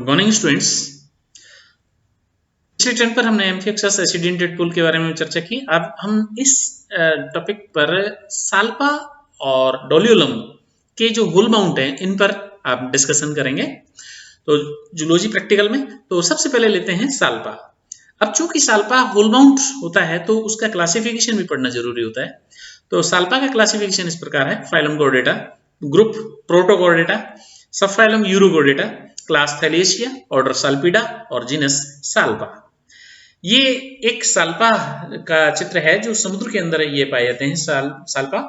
Good morning students. पिछले term पर हमने एम्फिएक्सस एसिडेंटेड पूल के बारे में चर्चा की। अब हम इस टॉपिक पर साल्पा और डोलियोलम के जो हुल माउंट हैं इन पर आप डिस्कशन करेंगे। तो जूलॉजी प्रैक्टिकल में तो सबसे पहले लेते हैं साल्पा। अब चूंकि साल्पा हुल माउंट होता है तो उसका क्लासिफिकेशन भी पढ़ना जरूरी होता है। तो साल्पा का क्लासिफिकेशन इस प्रकार है: फाइलम गॉर्डेटा, ग्रुप प्रोटोगॉर्डेटा, सब फाइलम यूरोगॉर्डेटा, क्लास थैलिएशिया, ऑर्डर साल्पिडा और जीनस साल्पा। ये एक साल्पा का चित्र है जो समुद्र के अंदर ये पाए जाते हैं। साल्पा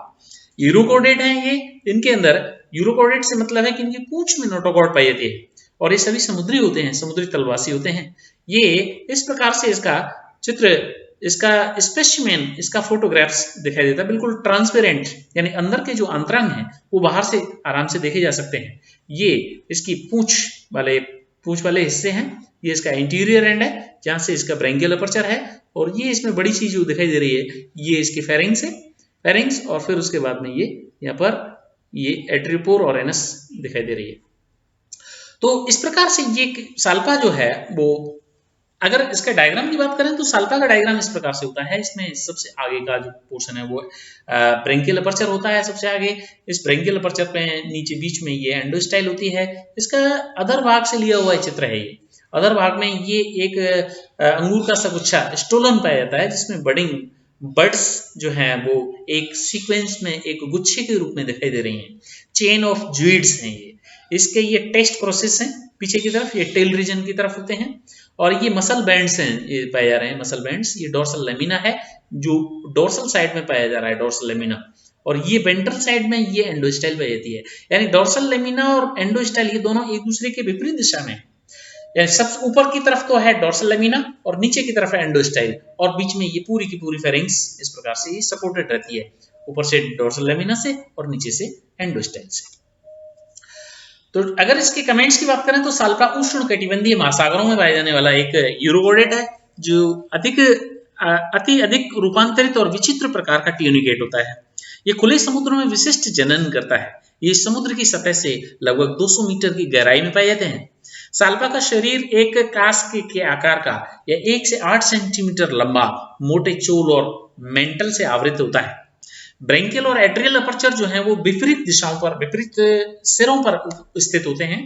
यूरोकॉर्डेट है। ये इनके अंदर यूरोकॉर्डेट से मतलब है कि इनकी पूंछ में नोटोकॉर्ड पाई जाती है और ये सभी समुद्री होते हैं, समुद्री तलवासी होते हैं। ये इस प्रकार से इसका चित्र, इसका स्पेसिमेन, इसका फोटोग्राफ्स दिखाई देता है, बिल्कुल ट्रांसपेरेंट, यानी अंदर के जो अंतरंग हैं वो बाहर से आराम से देखे जा सकते हैं। ये इसकी पूंछ वाले हिस्से हैं। ये इसका इंटीरियर एंड है जहां से इसका ब्रैंकियल अपर्चर है और ये इसमें बड़ी चीज जो दिखाई दे रही है ये इसकी फेरिंग्स है, फेरिंग्स, और फिर उसके बाद में ये यहाँ पर ये एट्रियोपोर और एनस दिखाई दे रही है। तो इस प्रकार से ये साल्पा जो है वो, अगर इसका डायग्राम की बात करें तो साल्पा का डायग्राम इस प्रकार से होता है। इसमें सबसे आगे का जो पोर्शन है वो ब्रैंकियल अपर्चर होता है सबसे आगे। इस ब्रैंकियल अपर्चर पे नीचे बीच में ये एंडोस्टाइल होती है। इसका अधर भाग से लिया हुआ चित्र है। ये अधर भाग में ये एक अंगूर का सा गुच्छा स्टोलन पाया जाता है जिसमें बर्ड्स जो हैं वो एक सीक्वेंस में एक गुच्छे के रूप में दिखाई दे रही हैं। चेन ऑफ ज्यूइड्स हैं ये। इसके ये टेस्ट प्रोसेस हैं पीछे की तरफ, ये टेल रीजन की तरफ होते हैं और ये मसल बैंड्स हैं, ये पाए जा रहे हैं मसल बैंड्स। ये डोर्सल लेमिना है जो डोर्सल साइड में पाया जा रहा है, डोर्सल लेमिना, और ये वेंट्रल साइड में ये एंडोस्टाइल पाई जाती है। यानी डोर्सल लेमिना और एंडोस्टाइल ये दोनों एक दूसरे के विपरीत दिशा में, यानी सबसे ऊपर की तरफ तो है डोर्सल लेमिना और नीचे की तरफ है एंडोस्टाइल और बीच में ये पूरी की पूरी फेरिंग्स इस प्रकार से ये सपोर्टेड रहती है, ऊपर से डोर्सल लेमिना से और नीचे से एंडोस्टाइल से। तो अगर इसके कमेंट्स की बात करें तो साल्पा उष्ण कटिबंधीय महासागरों में पाया जाने वाला एक यूरोगोडेट है जो अति अधिक रूपांतरित और विचित्र प्रकार का ट्यूनिकेट होता है। ये खुले समुद्र में विशिष्ट जनन करता है। ये समुद्र की सतह से लगभग 200 मीटर की गहराई में पाए जाते हैं। साल्पा का शरीर एक कास्क के आकार का या 1 से 8 सेंटीमीटर लंबा मोटे चोल और मेंटल से आवृत होता है। ब्रैंकियल और एट्रियल अपर्चर जो है वो विपरीत दिशाओं पर, विपरीत सिरों पर स्थित होते हैं।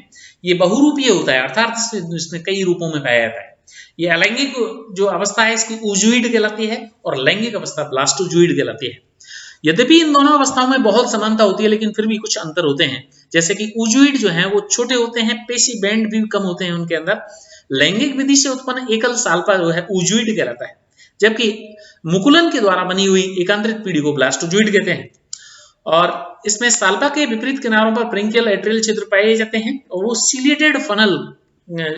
ये बहुरूपीय होता है, अर्थात इसमें कई रूपों में पाया जाता है। ये अलैंगिक जो अवस्था है इसकी ऊजुइड कहलाती है और लैंगिक अवस्था ब्लास्टोजुइड कहलाती है। यद्यपि इन दोनों अवस्थाओं में बहुत समानता होती है लेकिन फिर भी कुछ अंतर होते हैं, जैसे कि ऊजुइड जो है वो छोटे होते हैं, पेशी बैंड भी कम होते हैं उनके अंदर। लैंगिक विधि से उत्पन्न एकल साल्पा जो है ऊजुइड कहलाता है, जबकि मुकुलन के द्वारा बनी हुई एकांतरित पीढ़ी को ब्लास्टोजुइड कहते हैं। और इसमें साल्पा के विपरीत किनारों पर ब्रैंकियल एट्रियल छिद्र पाए जाते हैं और वो सीलिएटेड फनल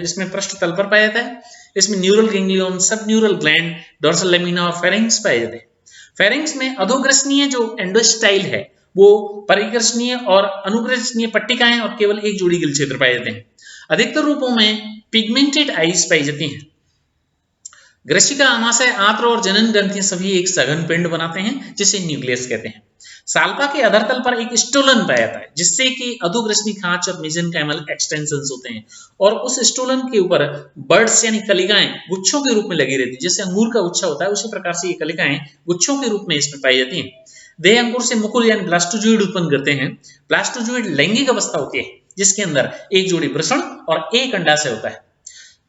इसमें पृष्ठ तल पर पाया जाता है। इसमें न्यूरल गैंग्लियन, सब न्यूरल ग्लैंड, डोर्सल लेमिना और फेरिंग्स पाए जाते हैं। फेरिंग्स में अधोग्रसनीय जो एंडोस्टाइल है वो परिग्रसनीय और अनुग्रसनीय पट्टिकाएं और केवल एक जोड़ी गिल क्षेत्र पाए जाते हैं। अधिकतर रूपों में पिगमेंटेड आइज पाई जाती हैं। ग्रसिका, आमाशय, आंत्र और जनन ग्रंथियां सभी एक सघन पिंड बनाते हैं जिसे न्यूक्लियस कहते हैं। साल्पा के अधरतल पर एक स्टोलन पाया जाता है जिससे कि अधोग्रसनी खांच और मेसेनकाइमल एक्सटेंशंस होते हैं और उस स्टोलन के ऊपर बर्ड्स यानी कलिकाएं गुच्छों के रूप में लगी रहती है। जैसे अंगूर का गुच्छा होता है उसी प्रकार से ये कलिकाएं गुच्छों के रूप में इसमें पाई जाती हैं। देह अंकुर से मुकुल यानी ब्लास्टोजुइड उत्पन्न करते हैं। ब्लास्टोजुइड लैंगिक अवस्था होती है जिसके अंदर एक जोड़ी वृषण और एक अंडाशय होता है।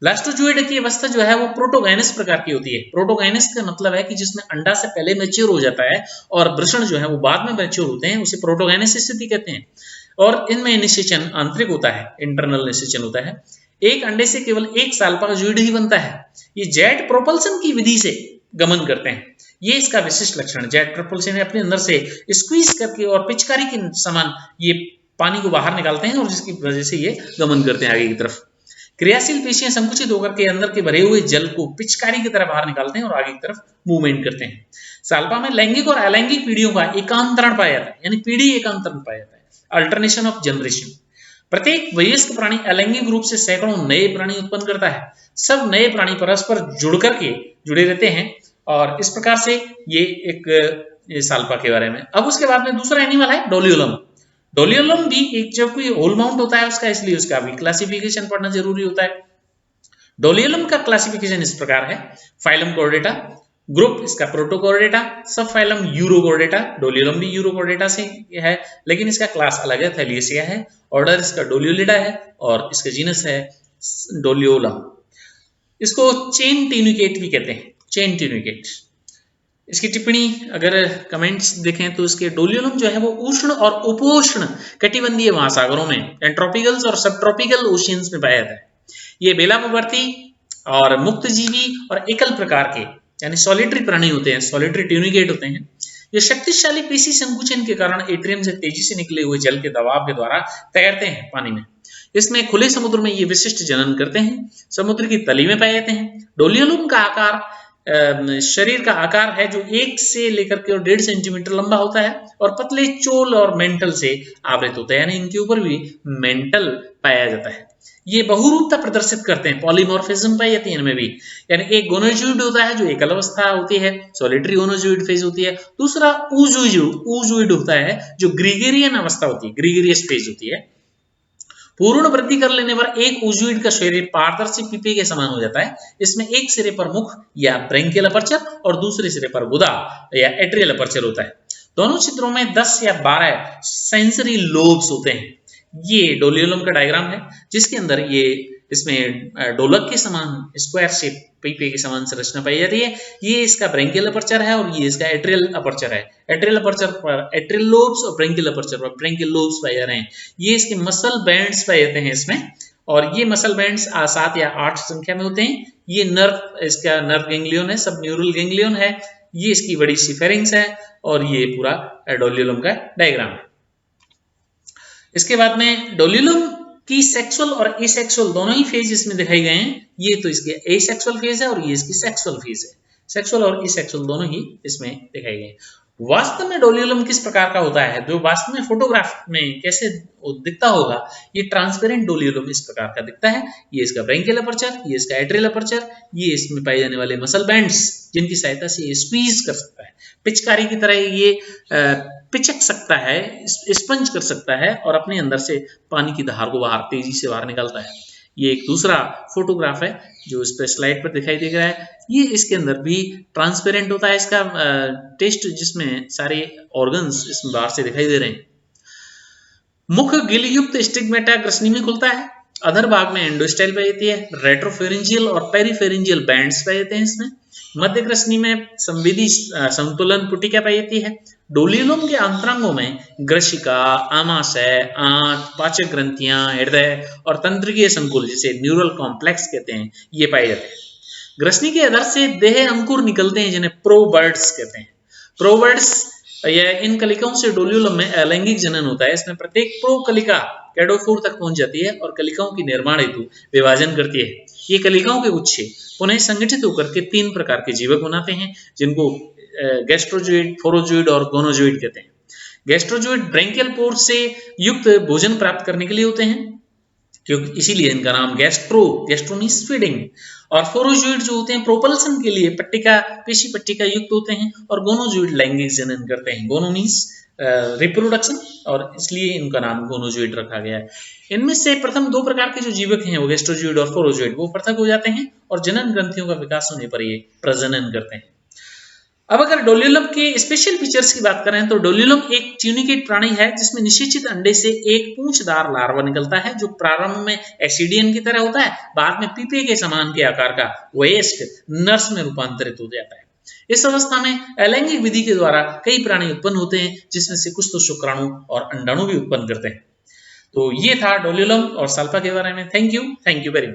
ब्लास्टोजुइड की अवस्था जो है वो प्रोटोगाइनस प्रकार की होती है। प्रोटोगाइनस का मतलब है कि जिसमें अंडा से पहले मैच्योर हो जाता है और वृषण जो है वो बाद में मैच्योर होते हैं, उसे प्रोटोगाइनस स्थिति कहते हैं। और इनमें निषेचन आंतरिक होता है, इंटरनल निषेचन होता है। एक अंडे से केवल एक साल्पा जुइड ही बनता है। ये जेट प्रोपल्सन की विधि से गमन करते हैं। ये इसका विशिष्ट लक्षण, जेट प्रोपल्सन अपने अंदर से स्क्वीज करके और पिचकारी के समान ये पानी को बाहर निकालते हैं और जिसकी वजह से ये गमन करते हैं आगे की तरफ। क्रियाशील पेशियां संकुचित होकर के अंदर के भरे हुए जल को पिचकारी की तरह बाहर निकालते हैं और आगे की तरफ मूवमेंट करते हैं। साल्पा में लैंगिक और अलैंगिक पीढ़ियों का एकांतरण पाया जाता है, यानी पीढ़ी एकांतरण पाया जाता है, अल्टरनेशन ऑफ जनरेशन। प्रत्येक वयस्क प्राणी अलैंगिक रूप से सैकड़ों नए प्राणी उत्पन्न करता है। सब नए प्राणी परस्पर जुड़े रहते हैं और इस प्रकार से ये एक साल्पा के बारे में। अब उसके बाद में दूसरा एनिमल है डोलियोलम। डोलियोलम भी एक जब कोई होल माउंट होता है उसका, इसलिए उसका भी क्लासिफिकेशन पढ़ना जरूरी होता है। डोलियोलम का क्लासिफिकेशन इस प्रकार है, फाइलम कोर्डेटा, ग्रुप इसका प्रोटोकोर्डेटा, सब फाइलम यूरोकोर्डेटा, डोलियोलम भी यूरोकोर्डेटा से है, लेकिन इसका क्लास अलग है, थैलियसिया है, ऑर्डर इसका डोलियोलिडा है और इसका जीनस है डोलियोलम। इसको चेन ट्यूनिकेट भी कहते हैं, चेन ट्यूनिकेट। इसकी टिप्पणी अगर कमेंट्स देखें तो इसके डोलियोलम जो है वो उष्ण और उपोष्ण कटिबंधीय महासागरों में, ट्रॉपिकल्स और सब ट्रॉपिकल ओशियंस में पाया जाता है। ये बेलापवर्ती और मुक्तजीवी और एकल प्रकार के यानी सॉलिटरी प्राणी होते हैं, सॉलिटरी ट्यूनिकेट होते हैं। ये शक्तिशाली पेशी संकुचन के कारण एट्रियम से तेजी से निकले हुए जल के दबाव के द्वारा तैरते हैं पानी में। इसमें खुले समुद्र में ये विशिष्ट जनन करते हैं, समुद्र की तली में पाए जाते हैं। डोलियोलम का आकार शरीर का आकार है जो 1 से लेकर के 1.5 सेंटीमीटर लंबा होता है और पतले चोल और मेंटल से आवृत होता है, यानी इनके ऊपर भी मेंटल पाया जाता है। ये बहुरूपता प्रदर्शित करते हैं, पॉलीमॉर्फिज्म पाई जाती है इनमें भी, यानी एक गोनोजोइड होता है जो एकल अवस्था होती है, सॉलिटरी गोनोजोइड फेज होती है। दूसरा ऊजोइड होता है जो ग्रीगेरियन अवस्था होती है, ग्रीगेरियस फेज होती है। पूर्ण वृद्धि कर लेने पर एक ऊजोइड का शरीर पारदर्शी पीपे के समान हो जाता है। इसमें एक सिरे पर मुख या ब्रेंकियल अपर्चर और दूसरे सिरे पर गुदा या एट्रियल अपर्चर होता है। दोनों छिद्रों में 10 या 12 सेंसरी लोब्स होते हैं। ये डोलियोलम का डायग्राम है जिसके अंदर ये इसमें डोलक के समान स्क्वायर शेप पीपे के समान संरचना पाई जाती है। ये इसका ब्रेंकियल अपर्चर है और ये इसका एट्रियल अपर्चर है। एट्रियल अपर्चर पर एट्रियल लोब्स और ब्रेंकियल अपर्चर पर ब्रेंकियल लोब्स पाए जा रहे हैं। ये इसके मसल बैंड्स पाए जाते हैं इसमें, और ये मसल बैंड्स 7 या 8 संख्या में होते हैं। ये नर्व, इसका नर्व गैंग्लियन है, सब न्यूरल गैंग्लियन है। ये इसकी बड़ी सी फेरिंग्स है और ये पूरा डोलियोलम का डायग्राम है। इसके बाद में डोलियोलम की सेक्सुअल और एसेक्सुअल दोनों ही फेज इसमें दिखाई गए हैं। ये तो इसके एसेक्सुअल फेज है और ये इसकी सेक्सुअल फेज है। सेक्सुअल और एसेक्सुअल दोनों ही इसमें दिखाई गए। वास्तव में डोलियोलम किस प्रकार का होता है, जो वास्तव में फोटोग्राफ में कैसे दिखता होगा, ये ट्रांसपेरेंट डोलियोलम इस प्रकार का दिखता है। ये इसका ब्रेंकियल अपर्चर, ये इसका एट्रियल अपर्चर, ये इसमें पाए जाने वाले मसल बैंड्स जिनकी सहायता से ये स्क्वीज कर सकता है, पिचकारी की तरह ये पिचक सकता है, स्पंज कर सकता है और अपने अंदर से पानी की धार को बाहर तेजी से बाहर निकालता है। ये एक दूसरा फोटोग्राफ है जो इस पे स्लाइड पर दिखाई दे रहा है। ये इसके अंदर भी ट्रांसपेरेंट होता है इसका टेस्ट, जिसमें सारे ऑर्गन्स इसमें बाहर से दिखाई दे रहे हैं। मुख गिलयुक्त स्टिग्मेटा ग्रसनी में खुलता है। अधर भाग में एंडोस्टाइल पाई जाती है। रेट्रोफेरेंजियल और पेरीफेरेंजियल बैंड्स पाए जाते हैं इसमें। मध्य ग्रसनी में संवेदी संतुलन पुटिका पाई जाती है। डोलियोलम के अंतरंगों में ग्रशिका, आमाशय, आंत, पाचक ग्रंथियां, हृदय और तंत्रिकीय संकुल जिसे न्यूरल कॉम्प्लेक्स कहते हैं, ये पाए जाते हैं। ग्रसनी के अधर से देह अंकुर निकलते हैं जिन्हें प्रोबर्ड्स कहते हैं। प्रोबर्ड्स या इन कलिकाओं से डोलियोलम में अलैंगिक जनन होता है। इसमें प्रत्येक प्रोकलिका कैडोफोर तक पहुंच जाती है और कलिकाओं की निर्माण हेतु विभाजन करती है। ये कलिकाओं के गुच्छे पुनः संगठित होकर के 3 प्रकार के जीवक बनाते हैं जिनको गैस्ट्रोजोइड, फोरोजोइड और गोनोजोइड कहते हैं। गैस्ट्रोजोइड ब्रेंकियल पोर से युक्त भोजन प्राप्त करने के लिए होते हैं, क्योंकि इसीलिए इनका नाम गैस्ट्रो मींस फीडिंग। और फोरोजोइड जो होते हैं प्रोपल्सन के लिए पट्टिका, पेशी पट्टिका युक्त होते हैं। और गोनोजोइड लैंगिक जनन करते हैं। गोनो मींस रिप्रोडक्शन, और इसलिए इनका नाम गोनोजोइड रखा गया है। इनमें से प्रथम 2 प्रकार के जो जीवक हैं वो गैस्ट्रोजोइड और फोरोजोइड, वो पृथक हो जाते हैं और जनन ग्रंथियों का विकास होने पर ये प्रजनन करते हैं। अब अगर डोलियोलम के स्पेशल फीचर्स की बात करें तो डोलियोलम एक ट्यूनिकेट प्राणी है जिसमें निषेचित अंडे से एक पूंछदार लार्वा निकलता है जो प्रारंभ में एसिडियन की तरह होता है, बाद में पीपे के समान के आकार का वयस्क नर्स में रूपांतरित हो जाता है। इस अवस्था में अलैंगिक विधि के द्वारा कई प्राणी उत्पन्न होते हैं जिसमें से कुछ तो शुक्राणु और अंडाणु भी उत्पन्न करते हैं। तो ये था डोलियोलम और साल्पा के बारे में। Thank you very much.